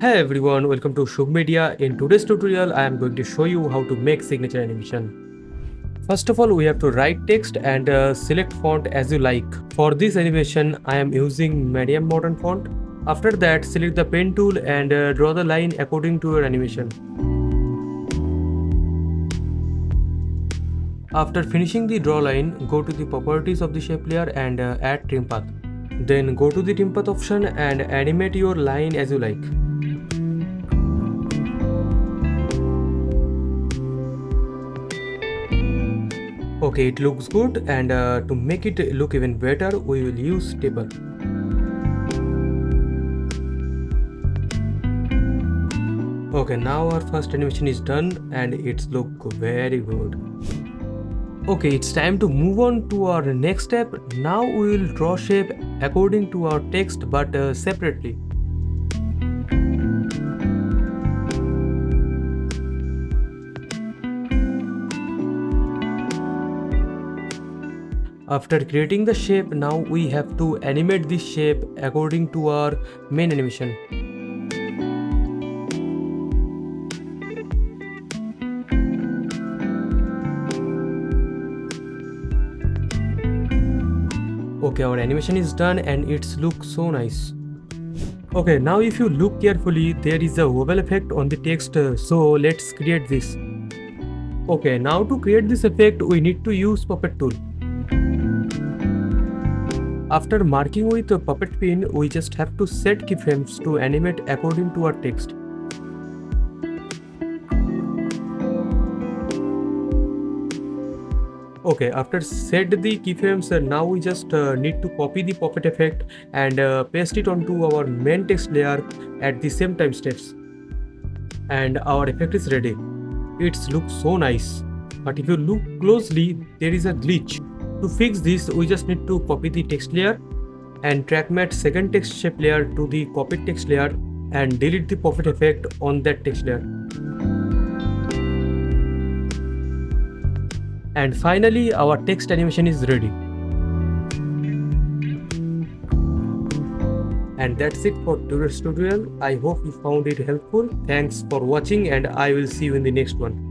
Hey everyone, welcome to Shubh Media. In today's tutorial, I am going to show you how to make signature animation. First of all, we have to write text and select font as you like. For this animation, I am using medium modern font. After that, select the pen tool and draw the line according to your animation. After finishing the draw line, go to the properties of the shape layer and add trim path. Then go to the trim path option and animate your line as you like. Okay, it looks good, and to make it look even better, we will use stable. Okay, now our first animation is done and it's look very good. Okay, it's time to move on to our next step. Now we will draw shape according to our text but separately. After creating the shape, now we have to animate this shape according to our main animation. Okay, our animation is done and it's looks so nice. Okay, now if you look carefully, there is a wobble effect on the text, so let's create this. Okay, now to create this effect, we need to use puppet tool. After marking with a puppet pin, we just have to set keyframes to animate according to our text. Okay, after set the keyframes, now we just need to copy the puppet effect and paste it onto our main text layer at the same time steps. And our effect is ready. It looks so nice. But if you look closely, there is a glitch. To fix this, we just need to copy the text layer and track mat second text shape layer to the copied text layer and delete the puppet effect on that text layer. And finally, our text animation is ready. And that's it for today's tutorial. I hope you found it helpful. Thanks for watching and I will see you in the next one.